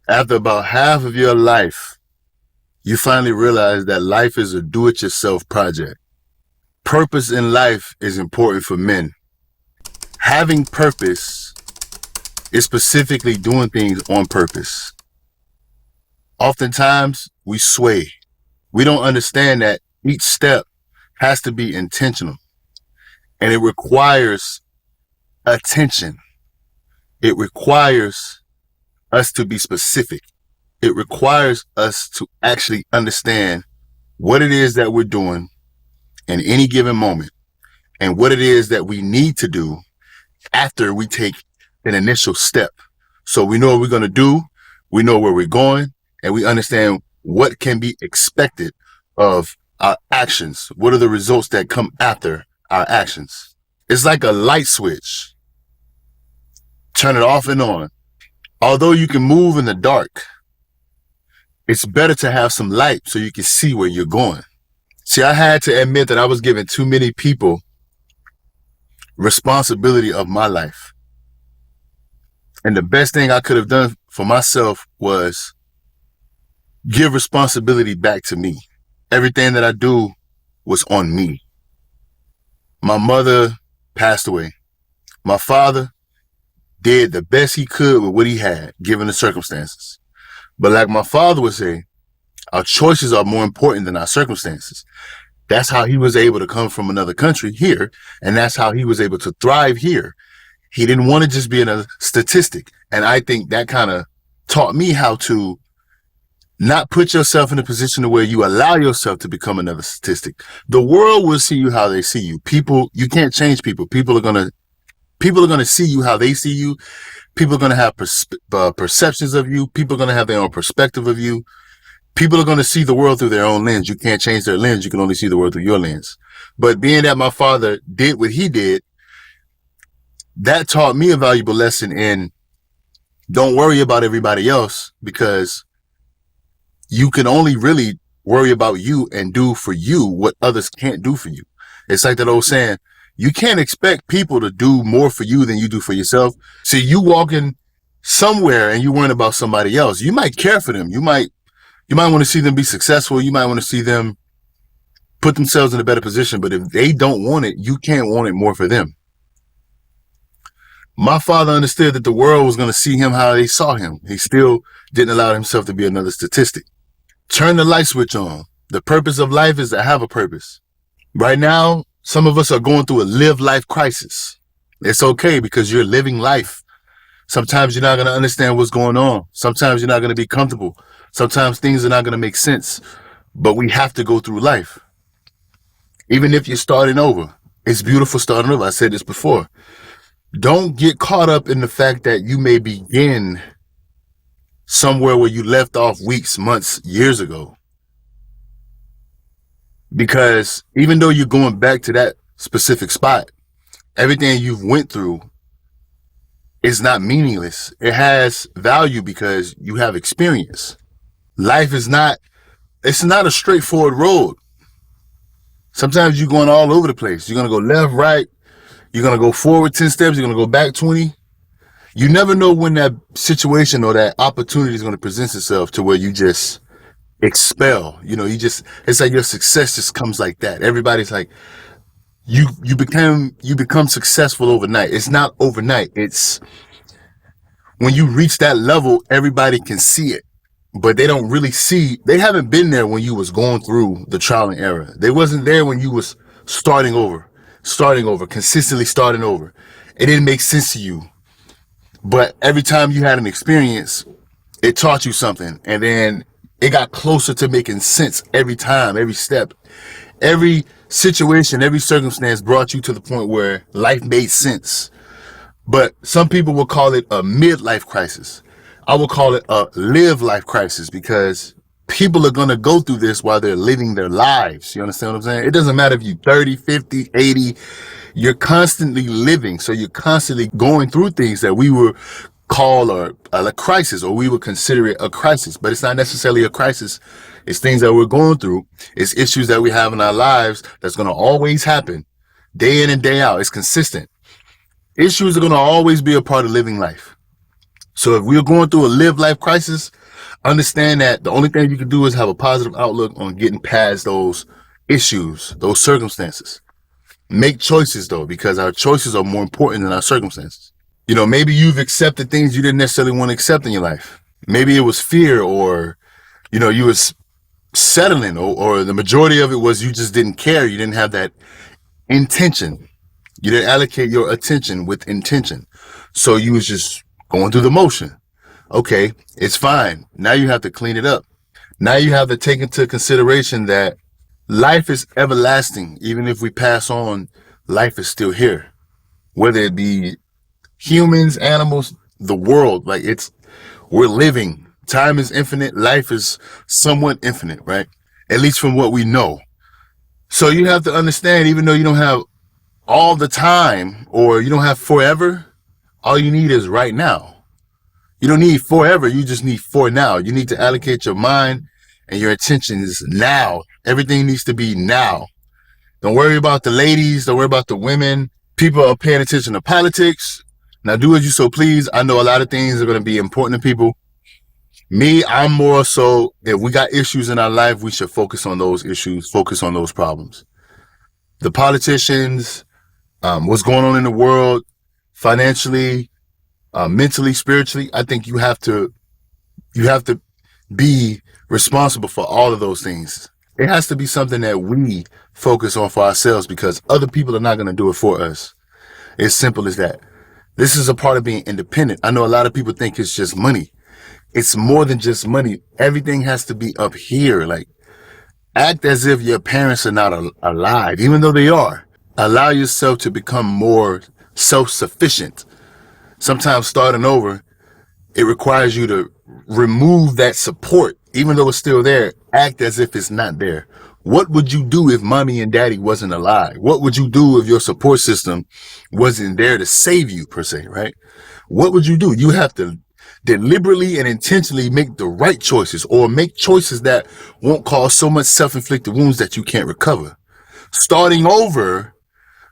After about half of your life, you finally realize that life is a do-it-yourself project. Purpose in life is important for men. Having purpose is specifically doing things on purpose. Oftentimes, we sway. We don't understand that each step has to be intentional, and it requires attention. It requires us to be specific. It requires us to actually understand what it is that we're doing in any given moment and what it is that we need to do after we take an initial step. So we know what we're going to do, we know where we're going, and we understand what can be expected of our actions. What are the results that come after our actions? It's like a light switch. Turn it off and on. Although you can move in the dark, it's better to have some light so you can see where you're going. See, I had to admit that I was giving too many people responsibility of my life. And the best thing I could have done for myself was give responsibility back to me. Everything that I do was on me. My mother passed away. My father did the best he could with what he had, given the circumstances. But like my father would say, our choices are more important than our circumstances. That's how he was able to come from another country here, and that's how he was able to thrive here. He didn't want to just be a statistic. And I think that kind of taught me how to not put yourself in a position where you allow yourself to become another statistic. The world will see you how they see you. People, you can't change people. People are going to see you how they see you. People are going to have perceptions of you. People are going to have their own perspective of you. People are going to see the world through their own lens. You can't change their lens. You can only see the world through your lens. But being that my father did what he did, that taught me a valuable lesson in don't worry about everybody else, because you can only really worry about you and do for you what others can't do for you. It's like that old saying, you can't expect people to do more for you than you do for yourself. See, you walking somewhere and you worrying about somebody else. You might care for them. You might want to see them be successful. You might want to see them put themselves in a better position. But if they don't want it, you can't want it more for them. My father understood that the world was going to see him how they saw him. He still didn't allow himself to be another statistic. Turn the light switch on. The purpose of life is to have a purpose. Right now, some of us are going through a live life crisis. It's okay because you're living life. Sometimes you're not going to understand what's going on. Sometimes you're not going to be comfortable. Sometimes things are not going to make sense, but we have to go through life. Even if you're starting over, it's beautiful starting over. I said this before. Don't get caught up in the fact that you may begin somewhere where you left off weeks, months, years ago. Because even though you're going back to that specific spot, everything you've went through is not meaningless. It has value because you have experience. Life is not, it's not a straightforward road. Sometimes you're going all over the place. You're going to go left, right. You're going to go forward 10 steps. You're going to go back 20. You never know when that situation or that opportunity is going to present itself to where you just expel. You know, it's like your success just comes like that. Everybody's like, you become successful overnight. It's not overnight. It's when you reach that level, everybody can see it, but they don't really see, they haven't been there when you was going through the trial and error. They wasn't there when you was starting over, consistently starting over. It didn't make sense to you. But every time you had an experience, it taught you something. And then it got closer to making sense every time, every step. Every situation, every circumstance brought you to the point where life made sense. But some people will call it a midlife crisis. I will call it a live life crisis because people are going to go through this while they're living their lives. You understand what I'm saying? It doesn't matter if you're 30, 50, 80. You're constantly living. So you're constantly going through things that we would call a crisis, or we would consider it a crisis. But it's not necessarily a crisis. It's things that we're going through. It's issues that we have in our lives that's going to always happen day in and day out. It's consistent. Issues are going to always be a part of living life. So if we're going through a live life crisis, understand that the only thing you can do is have a positive outlook on getting past those issues, those circumstances. Make choices though, because our choices are more important than our circumstances. You know, maybe you've accepted things you didn't necessarily want to accept in your life. Maybe it was fear, or, you know, you was settling, or the majority of it was you just didn't care. You didn't have that intention. You didn't allocate your attention with intention. So you was just going through the motion. Okay, it's fine. Now you have to clean it up. Now you have to take into consideration that life is everlasting. Even if we pass on, life is still here. Whether it be humans, animals, the world, like we're living. Time is infinite. Life is somewhat infinite, right? At least from what we know. So you have to understand, even though you don't have all the time, or you don't have forever, all you need is right now. You don't need forever. You just need for now. You need to allocate your mind and your attention is now. Everything needs to be now. Don't worry about the ladies. Don't worry about the women. People are paying attention to politics. Now do as you so please. I know a lot of things are going to be important to people. Me, I'm more so, if we got issues in our life, we should focus on those issues, focus on those problems. The politicians, what's going on in the world, financially, mentally, spiritually, I think you have to be responsible for all of those things. It has to be something that we focus on for ourselves, because other people are not going to do it for us. It's simple as that. This is a part of being independent. I know a lot of people think it's just money. It's more than just money. Everything has to be up here. Like, act as if your parents are not alive, even though they are. Allow yourself to become more self-sufficient. Sometimes starting over, it requires you to remove that support, even though it's still there. Act as if it's not there. What would you do if mommy and daddy wasn't alive? What would you do if your support system wasn't there to save you, per se, right? What would you do? You have to deliberately and intentionally make the right choices, or make choices that won't cause so much self-inflicted wounds that you can't recover. Starting over,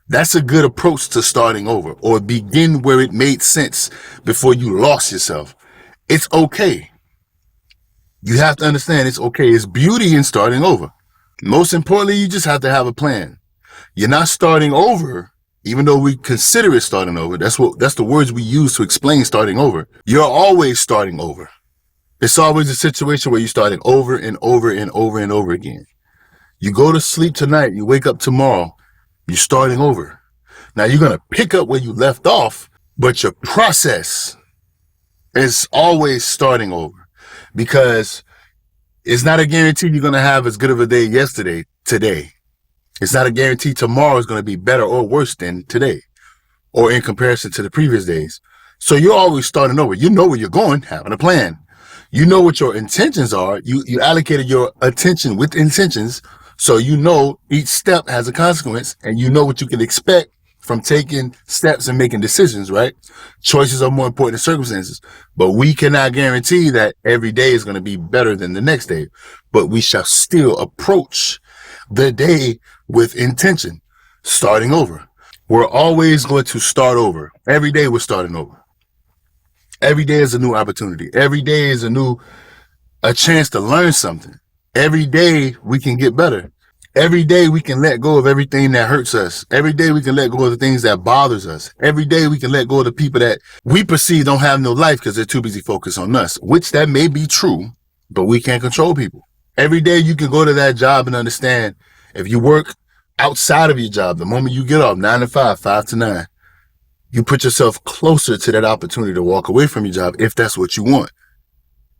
that's a good approach to starting over, or begin where it made sense before you lost yourself. It's okay. You have to understand it's okay. It's beauty in starting over. Most importantly, you just have to have a plan. You're not starting over, even though we consider it starting over. That's the words we use to explain starting over. You're always starting over. It's always a situation where you're starting over and over and over and over again. You go to sleep tonight, you wake up tomorrow, you're starting over. Now you're going to pick up where you left off, but your process is always starting over, because it's not a guarantee you're going to have as good of a day today. It's not a guarantee tomorrow is going to be better or worse than today, or in comparison to the previous days. So you're always starting over. You know where you're going, having a plan. You know what your intentions are. You allocated your attention with intentions. So you know each step has a consequence, and you know what you can expect from taking steps and making decisions, right? Choices are more important than circumstances, but we cannot guarantee that every day is going to be better than the next day, but we shall still approach the day with intention, starting over. We're always going to start over. Every day we're starting over. Every day is a new opportunity. Every day is a chance to learn something. Every day we can get better. Every day we can let go of everything that hurts us. Every day we can let go of the things that bothers us. Every day we can let go of the people that we perceive don't have no life because they're too busy focused on us, which that may be true, but we can't control people. Every day you can go to that job and understand, if you work outside of your job, the moment you get off, 9 to 5, 5 to 9, you put yourself closer to that opportunity to walk away from your job if that's what you want.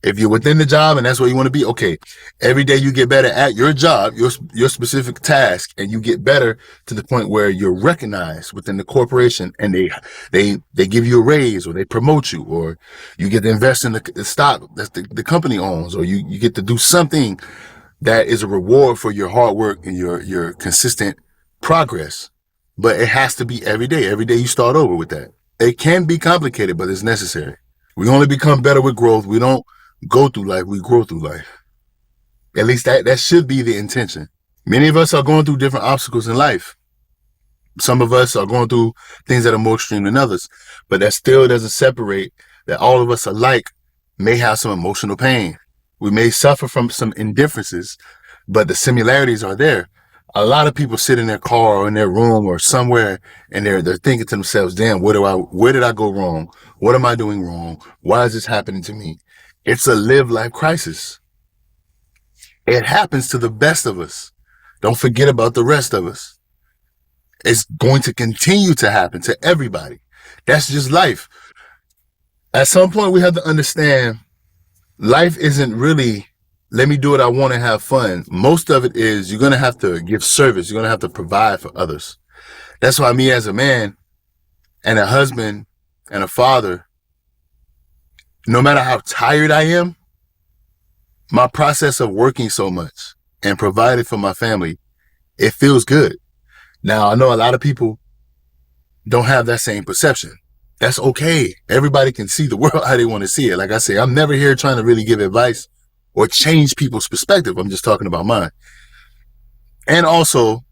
If you're within the job and that's where you want to be, okay, every day you get better at your job, your specific task, and you get better to the point where you're recognized within the corporation, and they give you a raise, or they promote you, or you get to invest in the stock that the company owns, or you get to do something that is a reward for your hard work and your consistent progress. But it has to be every day. Every day you start over with that. It can be complicated, but it's necessary. We only become better with growth. We don't go through life, we grow through life. At least that should be the intention. Many of us are going through different obstacles in life. Some of us are going through things that are more extreme than others, but that still doesn't separate that all of us alike may have some emotional pain. We may suffer from some indifferences, but the similarities are there. A lot of people sit in their car or in their room or somewhere and they're thinking to themselves, damn, where did I go wrong? What am I doing wrong? Why is this happening to me? It's a live life crisis. It happens to the best of us. Don't forget about the rest of us. It's going to continue to happen to everybody. That's just life. At some point, we have to understand life isn't really, let me do what I want and have fun. Most of it is you're going to have to give service. You're going to have to provide for others. That's why me as a man and a husband and a father, no matter how tired I am, my process of working so much and providing for my family, it feels good. Now, I know a lot of people don't have that same perception. That's okay. Everybody can see the world how they want to see it. Like I say, I'm never here trying to really give advice or change people's perspective. I'm just talking about mine. And also,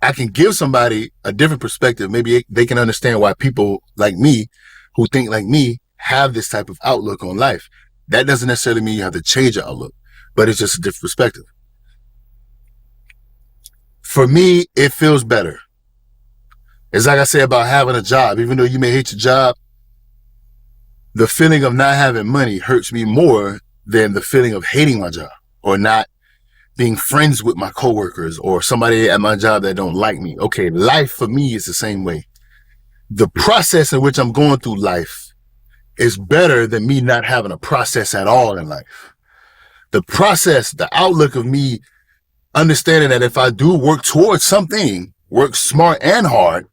I can give somebody a different perspective. Maybe they can understand why people like me, who think like me, have this type of outlook on life. That doesn't necessarily mean you have to change your outlook, but it's just a different perspective. For me, it feels better. It's like I say about having a job. Even though you may hate your job, the feeling of not having money hurts me more than the feeling of hating my job or not being friends with my coworkers or somebody at my job that don't like me. Okay, life for me is the same way. The process in which I'm going through life is better than me not having a process at all in life. The process, the outlook of me understanding that if I do work towards something, work smart and hard,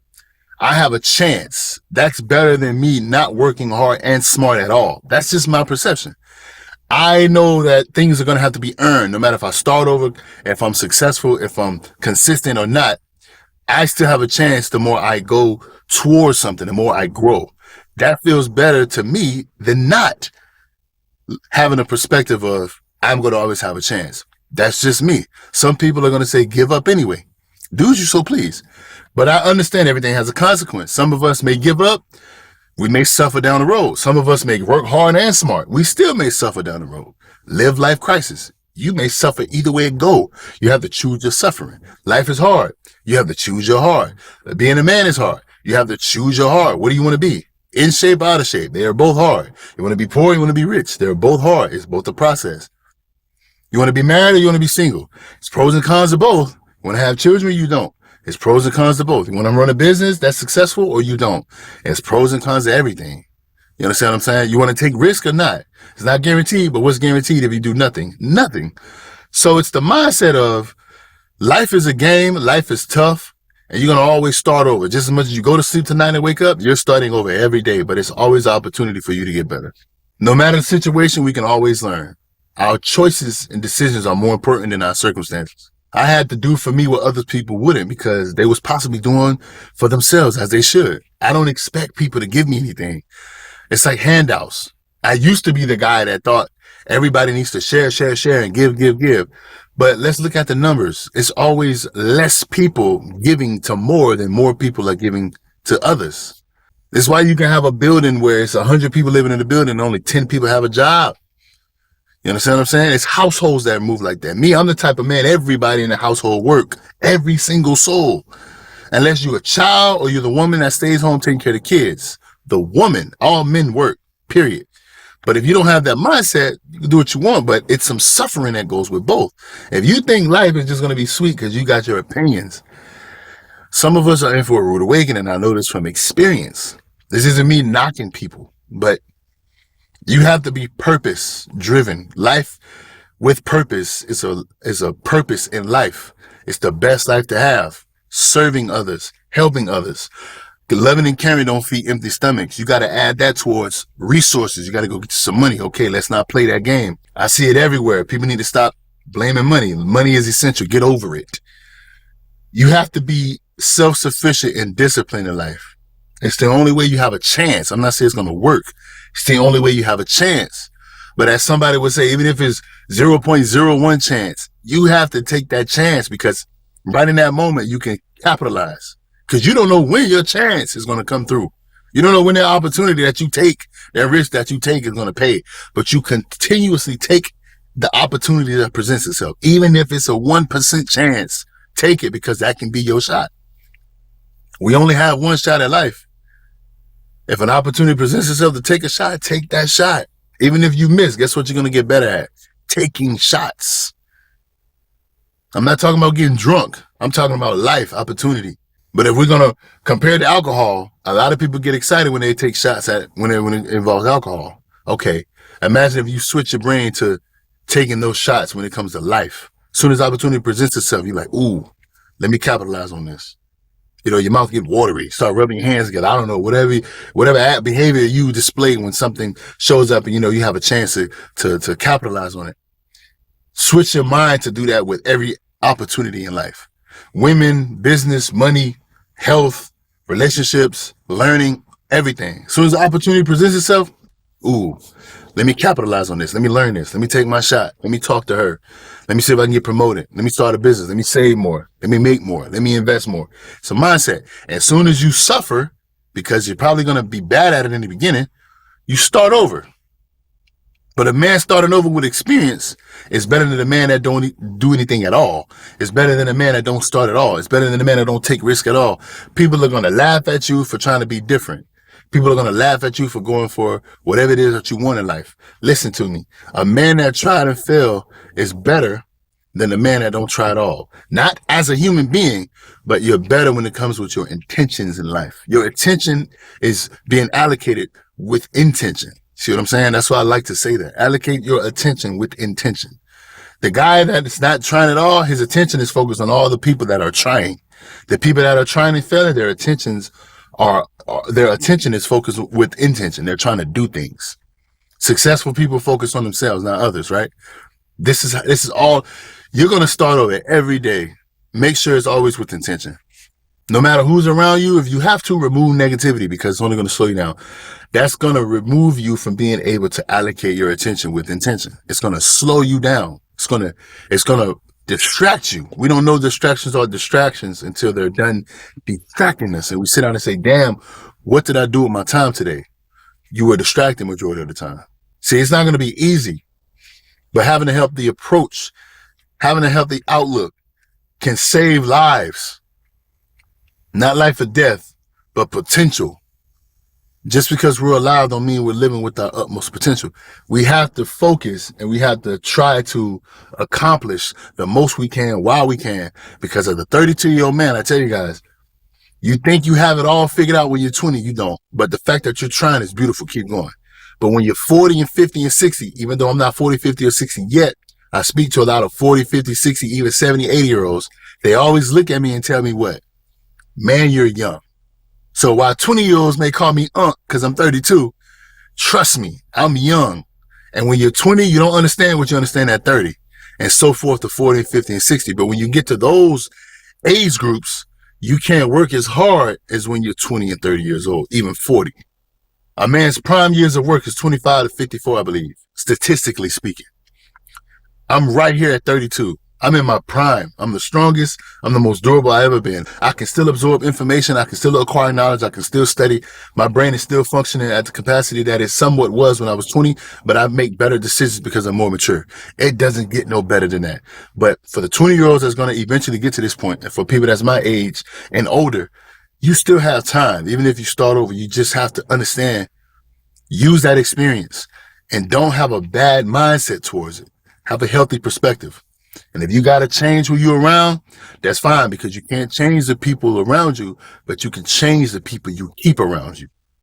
I have a chance. That's better than me not working hard and smart at all. That's just my perception. I know that things are going to have to be earned, no matter if I start over, if I'm successful, if I'm consistent or not. I still have a chance the more I go towards something, the more I grow. That feels better to me than not having a perspective of I'm going to always have a chance. That's just me. Some people are going to say, give up anyway. Do as you so please. But I understand everything has a consequence. Some of us may give up. We may suffer down the road. Some of us may work hard and smart. We still may suffer down the road. Live life crisis. You may suffer either way it go. You have to choose your suffering. Life is hard. You have to choose your heart. Being a man is hard. You have to choose your heart. What do you want to be? In shape, out of shape. They are both hard. You want to be poor, you want to be rich. They're both hard. It's both a process. You want to be married or you want to be single? It's pros and cons of both. You want to have children or you don't? It's pros and cons to both. You want to run a business that's successful or you don't? It's pros and cons to everything. You understand what I'm saying? You want to take risk or not? It's not guaranteed, but what's guaranteed if you do nothing? Nothing. So it's the mindset of life is a game, life is tough, and you're going to always start over. Just as much as you go to sleep tonight and wake up, you're starting over every day, but it's always an opportunity for you to get better. No matter the situation, we can always learn. Our choices and decisions are more important than our circumstances. I had to do for me what other people wouldn't because they was possibly doing for themselves as they should. I don't expect people to give me anything. It's like handouts. I used to be the guy that thought everybody needs to share and give. But let's look at the numbers. It's always less people giving to more than more people are giving to others. That's why you can have a building where it's 100 people living in the building and only 10 people have a job. You understand what I'm saying? It's households that move like that. Me, I'm the type of man, everybody in the household work, every single soul. Unless you're a child or you're the woman that stays home taking care of the kids. The woman, all men work, period. But if you don't have that mindset, you can do what you want, but it's some suffering that goes with both. If you think life is just going to be sweet because you got your opinions, some of us are in for a rude awakening. I know this from experience. This isn't me knocking people, but you have to be purpose driven. Life with purpose is a purpose in life. It's the best life to have. Serving others, helping others. Loving and caring don't feed empty stomachs. You got to add that towards resources. You got to go get some money. Okay, let's not play that game. I see it everywhere. People need to stop blaming money. Money is essential. Get over it. You have to be self-sufficient and disciplined in life. It's the only way you have a chance. I'm not saying it's going to work. It's the only way you have a chance. But as somebody would say, even if it's 0.01 chance, you have to take that chance because right in that moment, you can capitalize because you don't know when your chance is going to come through. You don't know when that opportunity that you take, that risk that you take is going to pay, but you continuously take the opportunity that presents itself. Even if it's a 1% chance, take it, because that can be your shot. We only have one shot at life. If an opportunity presents itself to take a shot, take that shot. Even if you miss, guess what you're going to get better at? Taking shots. I'm not talking about getting drunk. I'm talking about life, opportunity. But if we're going to compare to alcohol, a lot of people get excited when they take shots when it involves alcohol. Okay. Imagine if you switch your brain to taking those shots when it comes to life. As soon as opportunity presents itself, you're like, ooh, let me capitalize on this. You know, your mouth get watery, start rubbing your hands together. I don't know, whatever behavior you display when something shows up and, you know, you have a chance to capitalize on it. Switch your mind to do that with every opportunity in life. Women, business, money, health, relationships, learning, everything. As soon as the opportunity presents itself, ooh, let me capitalize on this. Let me learn this. Let me take my shot. Let me talk to her. Let me see if I can get promoted. Let me start a business. Let me save more. Let me make more. Let me invest more. It's a mindset. As soon as you suffer, because you're probably going to be bad at it in the beginning, you start over. But a man starting over with experience is better than a man that don't do anything at all. It's better than a man that don't start at all. It's better than a man that don't take risk at all. People are going to laugh at you for trying to be different. People are going to laugh at you for going for whatever it is that you want in life. Listen to me. A man that tried and failed is better than a man that don't try at all. Not as a human being, but you're better when it comes with your intentions in life. Your attention is being allocated with intention. See what I'm saying? That's why I like to say that. Allocate your attention with intention. The guy that is not trying at all, his attention is focused on all the people that are trying. The people that are trying and failing, their attention is focused with intention. They're trying to do things. Successful people focus on themselves, not others, right? This is all. You're going to start over every day. Make sure it's always with intention. No matter who's around you, if you have to, remove negativity, because it's only going to slow you down. That's going to remove you from being able to allocate your attention with intention. It's going to slow you down. It's going to distract you. We don't know distractions are distractions until they're done distracting us. And we sit down and say, damn, what did I do with my time today? You were distracted majority of the time. See, it's not going to be easy, but having a healthy approach, having a healthy outlook can save lives. Not life or death, but potential. Just because we're alive don't mean we're living with our utmost potential. We have to focus and we have to try to accomplish the most we can while we can. Because as a 32-year-old man, I tell you guys, you think you have it all figured out when you're 20, you don't. But the fact that you're trying is beautiful. Keep going. But when you're 40 and 50 and 60, even though I'm not 40, 50 or 60 yet, I speak to a lot of 40, 50, 60, even 70, 80-year-olds. They always look at me and tell me what? Man, you're young. So while 20-year-olds may call me because I'm 32, trust me, I'm young. And when you're 20, you don't understand what you understand at 30, and so forth to 40, 50, and 60. But when you get to those age groups, you can't work as hard as when you're 20 and 30 years old, even 40. A man's prime years of work is 25 to 54, I believe, statistically speaking. I'm right here at 32. I'm in my prime. I'm the strongest. I'm the most durable I've ever been. I can still absorb information. I can still acquire knowledge. I can still study. My brain is still functioning at the capacity that it somewhat was when I was 20, but I make better decisions because I'm more mature. It doesn't get no better than that. But for the 20-year-olds that's going to eventually get to this point, and for people that's my age and older, you still have time. Even if you start over, you just have to understand, use that experience, and don't have a bad mindset towards it. Have a healthy perspective. And if you got to change who you're around, that's fine, because you can't change the people around you, but you can change the people you keep around you.